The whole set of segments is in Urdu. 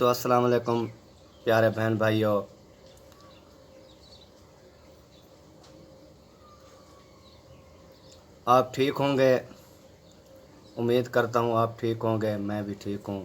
تو السلام علیکم پیارے بہن بھائیوں، آپ ٹھیک ہوں گے؟ امید کرتا ہوں آپ ٹھیک ہوں گے، میں بھی ٹھیک ہوں۔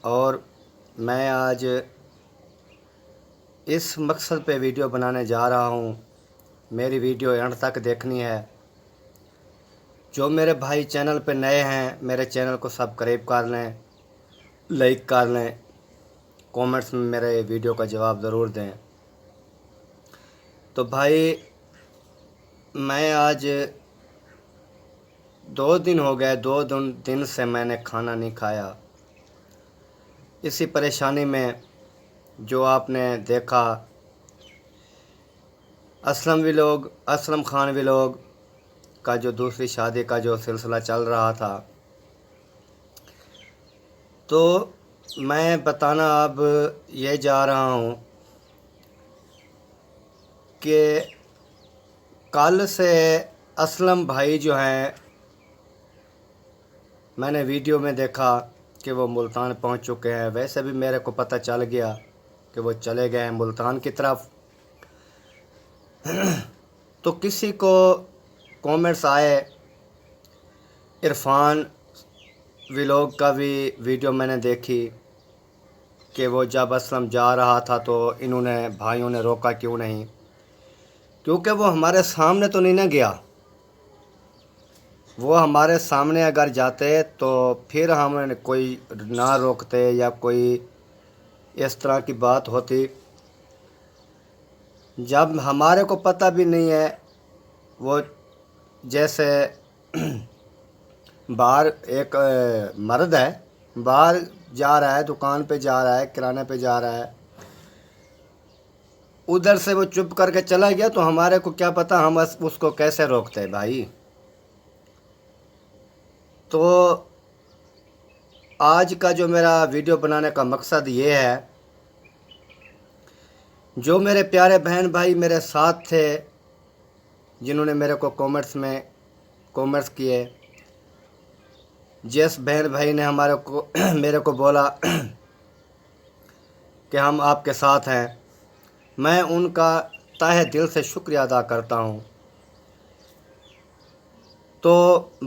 اور میں آج اس مقصد پہ ویڈیو بنانے جا رہا ہوں، میری ویڈیو اینڈ تک دیکھنی ہے۔ جو میرے بھائی چینل پہ نئے ہیں، میرے چینل کو سبسکرائب کر لیں، لائک کر لیں، کومنٹس میں میرے ویڈیو کا جواب ضرور دیں۔ تو بھائی، میں آج 2 دن ہو گئے، 2 دن سے میں نے کھانا نہیں کھایا۔ اسی پریشانی میں جو آپ نے دیکھا، اسلم خان ویلوگ کا جو دوسری شادی کا جو سلسلہ چل رہا تھا، تو میں بتانا اب یہ جا رہا ہوں کہ کل سے اسلم بھائی جو ہیں، میں نے ویڈیو میں دیکھا کہ وہ ملتان پہنچ چکے ہیں۔ ویسے بھی میرے کو پتہ چل گیا کہ وہ چلے گئے ہیں ملتان کی طرف۔ تو کسی کو کومنٹس آئے، عرفان ویلوگ کا بھی ویڈیو میں نے دیکھی کہ وہ جب اسلم جا رہا تھا تو بھائیوں نے روکا کیوں نہیں، کیونکہ وہ ہمارے سامنے تو نہیں نہ گیا۔ وہ ہمارے سامنے اگر جاتے تو پھر ہم کوئی نہ روکتے یا کوئی اس طرح کی بات ہوتی۔ جب ہمارے کو پتہ بھی نہیں ہے، وہ جیسے باہر ایک مرد ہے، باہر جا رہا ہے، دکان پہ جا رہا ہے، کرانے پہ جا رہا ہے، ادھر سے وہ چپ کر کے چلا گیا تو ہمارے کو کیا پتہ ہم اس کو کیسے روکتے بھائی۔ تو آج کا جو میرا ویڈیو بنانے کا مقصد یہ ہے، جو میرے پیارے بہن بھائی میرے ساتھ تھے، جنہوں نے میرے کو کومنٹس کیے، جس بہن بھائی نے میرے کو بولا کہ ہم آپ کے ساتھ ہیں، میں ان کا تہہ دل سے شکریہ ادا کرتا ہوں۔ تو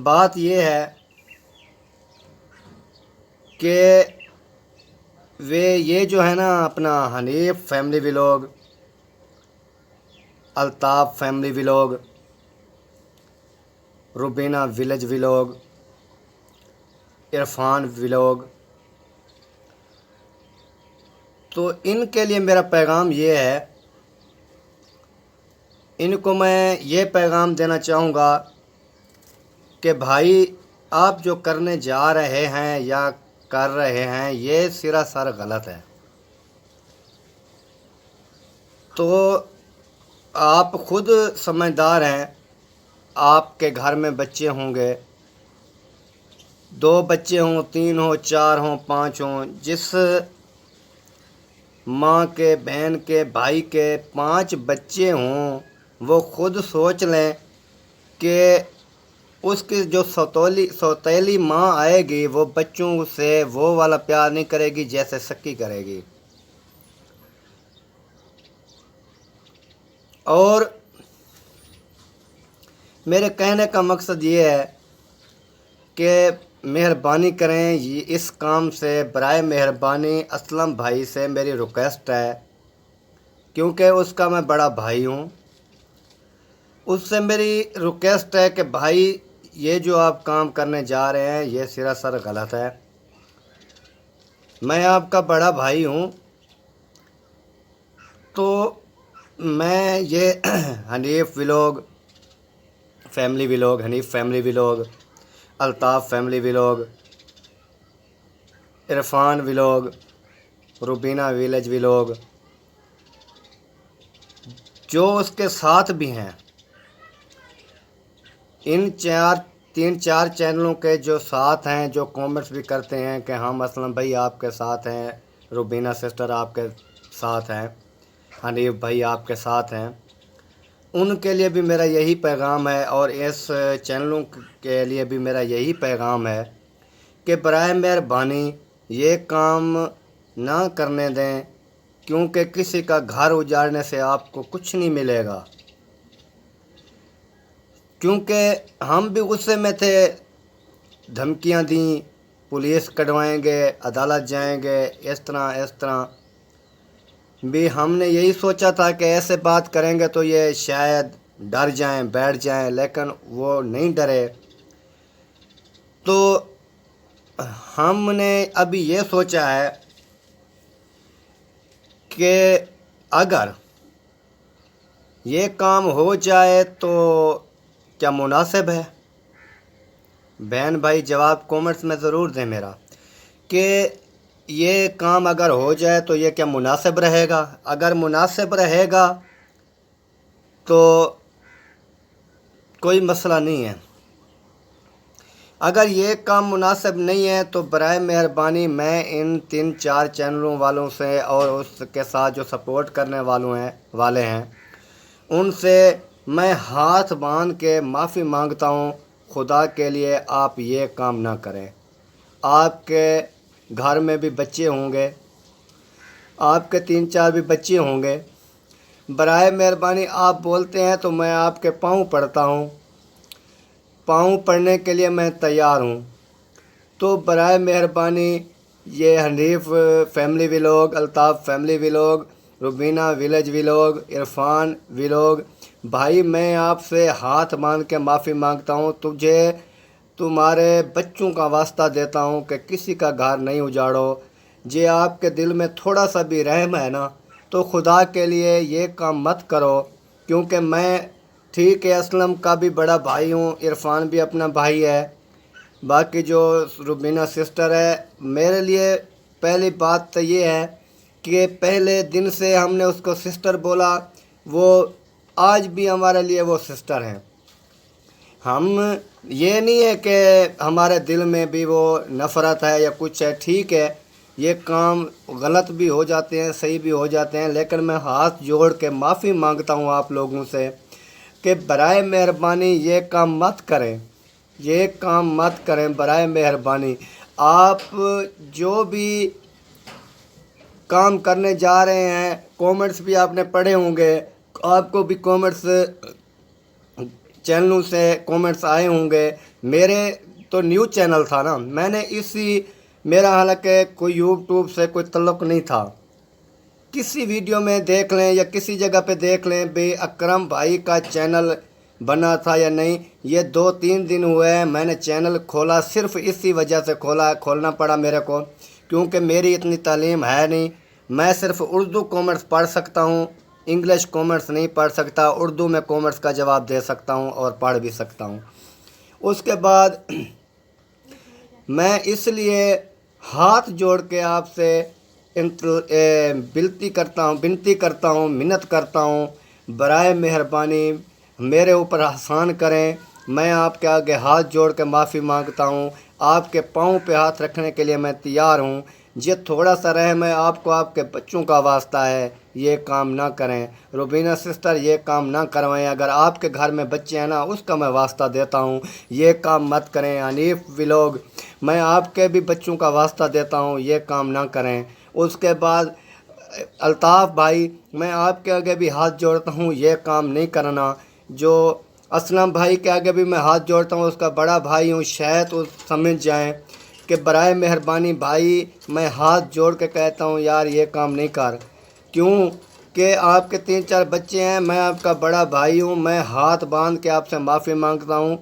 بات یہ ہے کہ یہ جو ہے نا، اپنا Hanif family ویلوگ، Altaf family ویلوگ، Rubina village ویلوگ، Irfan ویلوگ، تو ان کے لیے میرا پیغام یہ ہے، ان کو میں یہ پیغام دینا چاہوں گا کہ بھائی، آپ جو کرنے جا رہے ہیں یا کر رہے ہیں، یہ سراسر غلط ہے۔ تو آپ خود سمجھدار ہیں، آپ کے گھر میں بچے ہوں گے، 2 بچے ہوں، 3 ہوں، 4 ہوں، 5 ہوں، جس ماں کے، بہن کے، بھائی کے 5 بچے ہوں، وہ خود سوچ لیں کہ اس کی جو سوتیلی ماں آئے گی، وہ بچوں سے وہ والا پیار نہیں کرے گی جیسے سکی کرے گی۔ اور میرے کہنے کا مقصد یہ ہے کہ مہربانی کریں، اس کام سے برائے مہربانی اسلم بھائی سے میری ریکویسٹ ہے، کیونکہ اس کا میں بڑا بھائی ہوں۔ اس سے میری ریکویسٹ ہے کہ بھائی، یہ جو آپ کام کرنے جا رہے ہیں، یہ سراسر غلط ہے۔ میں آپ کا بڑا بھائی ہوں، تو میں یہ Hanif family ویلوگ، Altaf family ویلوگ، Irfan ویلوگ، Rubina village ویلوگ، جو اس کے ساتھ بھی ہیں، ان 3-4 چینلوں کے جو ساتھ ہیں، جو کومنٹس بھی کرتے ہیں کہ ہم اسلم بھائی آپ کے ساتھ ہیں، روبینہ سسٹر آپ کے ساتھ ہیں، حنیف بھائی آپ کے ساتھ ہیں، ان کے لیے بھی میرا یہی پیغام ہے، اور اس چینلوں کے لیے بھی میرا یہی پیغام ہے کہ برائے مہربانی یہ کام نہ کرنے دیں، کیونکہ کسی کا گھر اجاڑنے سے آپ کو کچھ نہیں ملے گا۔ کیونکہ ہم بھی غصے میں تھے، دھمکیاں دیں، پولیس کٹوائیں گے، عدالت جائیں گے، اس طرح بھی ہم نے یہی سوچا تھا کہ ایسے بات کریں گے تو یہ شاید ڈر جائیں، بیٹھ جائیں، لیکن وہ نہیں ڈرے۔ تو ہم نے ابھی یہ سوچا ہے کہ اگر یہ کام ہو جائے تو کیا مناسب ہے؟ بہن بھائی جواب کومنٹس میں ضرور دیں میرا، کہ یہ کام اگر ہو جائے تو یہ کیا مناسب رہے گا؟ اگر مناسب رہے گا تو کوئی مسئلہ نہیں ہے۔ اگر یہ کام مناسب نہیں ہے تو برائے مہربانی میں ان 3-4 چینلوں والوں سے اور اس کے ساتھ جو سپورٹ کرنے والے ہیں ان سے میں ہاتھ باندھ کے معافی مانگتا ہوں، خدا کے لیے آپ یہ کام نہ کریں۔ آپ کے گھر میں بھی بچے ہوں گے، آپ کے 3-4 بھی بچے ہوں گے، برائے مہربانی آپ بولتے ہیں تو میں آپ کے پاؤں پڑتا ہوں، پاؤں پڑنے کے لیے میں تیار ہوں۔ تو برائے مہربانی یہ Hanif family vlog, Altaf family vlog, Rubina village vlog, Irfan vlog, بھائی میں آپ سے ہاتھ باندھ کے معافی مانگتا ہوں، تجھے تمہارے بچوں کا واسطہ دیتا ہوں کہ کسی کا گھر نہیں اجاڑو۔ جے آپ کے دل میں تھوڑا سا بھی رحم ہے نا تو خدا کے لیے یہ کام مت کرو، کیونکہ میں ٹھیک ہے اسلم کا بھی بڑا بھائی ہوں، عرفان بھی اپنا بھائی ہے، باقی جو روبینہ سسٹر ہے، میرے لیے پہلی بات تو یہ ہے کہ پہلے دن سے ہم نے اس کو سسٹر بولا، وہ آج بھی ہمارے لیے وہ سسٹر ہیں۔ ہم یہ نہیں ہے کہ ہمارے دل میں بھی وہ نفرت ہے یا کچھ ہے، ٹھیک ہے یہ کام غلط بھی ہو جاتے ہیں، صحیح بھی ہو جاتے ہیں، لیکن میں ہاتھ جوڑ کے معافی مانگتا ہوں آپ لوگوں سے کہ برائے مہربانی یہ کام مت کریں، یہ کام مت کریں برائے مہربانی۔ آپ جو بھی کام کرنے جا رہے ہیں، کومنٹس بھی آپ نے پڑھے ہوں گے، آپ کو بھی کومنٹس چینلوں سے کومنٹس آئے ہوں گے۔ میرے تو نیوز چینل تھا نا، میں نے میرا حالانکہ کوئی یوٹیوب سے کوئی تعلق نہیں تھا، کسی ویڈیو میں دیکھ لیں یا کسی جگہ پہ دیکھ لیں بے اکرم بھائی کا چینل بنا تھا یا نہیں، یہ 2-3 دن ہوئے ہیں میں نے چینل کھولا، صرف اسی وجہ سے کھولنا پڑا میرے کو، کیونکہ میری اتنی تعلیم ہے نہیں، میں صرف اردو کومنٹس پڑھ سکتا ہوں، انگلش کومنٹس نہیں پڑھ سکتا، اردو میں کومنٹس کا جواب دے سکتا ہوں اور پڑھ بھی سکتا ہوں۔ اس کے بعد میں اس لیے ہاتھ جوڑ کے آپ سے بنتی کرتا ہوں، منت کرتا ہوں، برائے مہربانی میرے اوپر احسان کریں، میں آپ کے آگے ہاتھ جوڑ کے معافی مانگتا ہوں، آپ کے پاؤں پہ ہاتھ رکھنے کے لیے میں تیار ہوں۔ یہ تھوڑا سا رحم ہے آپ کو، آپ کے بچوں کا واسطہ ہے، یہ کام نہ کریں۔ روبینہ سسٹر یہ کام نہ کروائیں، اگر آپ کے گھر میں بچے ہیں نا اس کا میں واسطہ دیتا ہوں، یہ کام مت کریں۔ حنیف ولاگ میں آپ کے بھی بچوں کا واسطہ دیتا ہوں، یہ کام نہ کریں۔ اس کے بعد الطاف بھائی میں آپ کے آگے بھی ہاتھ جوڑتا ہوں، یہ کام نہیں کرنا۔ جو اسلم بھائی کے آگے بھی میں ہاتھ جوڑتا ہوں، اس کا بڑا بھائی ہوں، شاید وہ سمجھ جائیں کہ برائے مہربانی بھائی میں ہاتھ جوڑ کے کہتا ہوں یار یہ کام نہیں کر، کیوں کہ آپ کے 3-4 بچے ہیں، میں آپ کا بڑا بھائی ہوں، میں ہاتھ باندھ کے آپ سے معافی مانگتا ہوں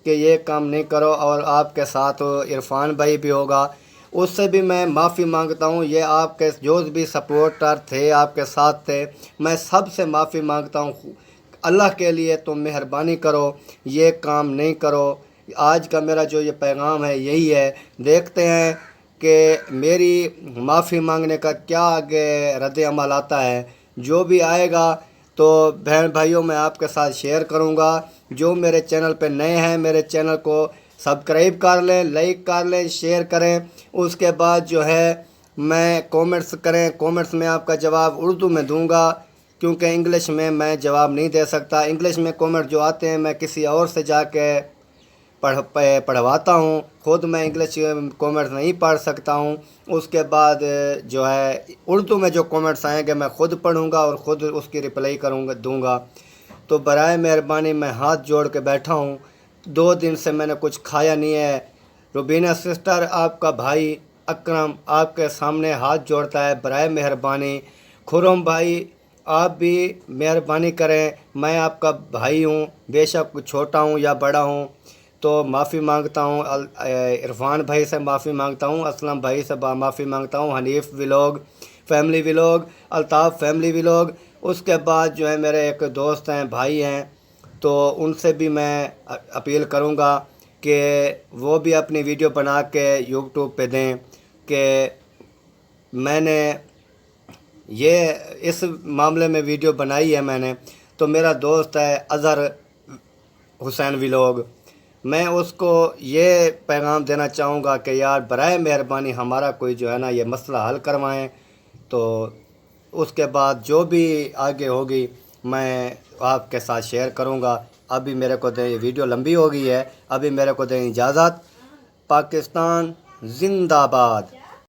کہ یہ کام نہیں کرو، اور آپ کے ساتھ عرفان بھائی بھی ہوگا، اس سے بھی میں معافی مانگتا ہوں، یہ آپ کے جو بھی سپورٹر تھے آپ کے ساتھ تھے، میں سب سے معافی مانگتا ہوں، اللہ کے لیے تم مہربانی کرو، یہ کام نہیں کرو۔ آج کا میرا جو یہ پیغام ہے یہی ہے، دیکھتے ہیں کہ میری معافی مانگنے کا کیا آگے رد عمل آتا ہے، جو بھی آئے گا تو بہن بھائیوں میں آپ کے ساتھ شیئر کروں گا۔ جو میرے چینل پہ نئے ہیں میرے چینل کو سبسکرائب کر لیں، لائک کر لیں، شیئر کریں، اس کے بعد جو ہے میں کومنٹس کریں، کومنٹس میں آپ کا جواب اردو میں دوں گا، کیونکہ انگلش میں جواب نہیں دے سکتا، انگلش میں کومنٹ جو آتے ہیں میں کسی اور سے جا کے پڑھواتا ہوں. خود میں انگلش کومنٹس نہیں پڑھ سکتا ہوں. اس کے بعد جو ہے اردو میں جو کومنٹس آئیں گے میں خود پڑھوں گا اور خود اس کی رپلائی دوں گا. تو برائے مہربانی میں ہاتھ جوڑ کے بیٹھا ہوں. 2 دن سے میں نے کچھ کھایا نہیں ہے. روبینہ سسٹر، آپ کا بھائی اکرم آپ کے سامنے ہاتھ جوڑتا ہے، برائے مہربانی. خرم بھائی، آپ بھی مہربانی کریں. میں آپ کا بھائی ہوں، بے شک چھوٹا ہوں یا بڑا ہوں، تو معافی مانگتا ہوں. عرفان بھائی سے معافی مانگتا ہوں، اسلم بھائی سے معافی مانگتا ہوں، Hanif vlog family vlog, Altaf family vlog. اس کے بعد جو ہے میرے ایک دوست ہیں، بھائی ہیں، تو ان سے بھی میں اپیل کروں گا کہ وہ بھی اپنی ویڈیو بنا کے یوٹیوب پہ دیں کہ میں نے یہ اس معاملے میں ویڈیو بنائی ہے میں نے. تو میرا دوست ہے اظہر حسین ولاگ، میں اس کو یہ پیغام دینا چاہوں گا کہ یار برائے مہربانی ہمارا کوئی جو ہے نا یہ مسئلہ حل کروائیں. تو اس کے بعد جو بھی آگے ہوگی میں آپ کے ساتھ شیئر کروں گا. ابھی میرے کو دیں، یہ ویڈیو لمبی ہو گئی ہے، ابھی میرے کو دیں اجازت. پاکستان زندہ باد.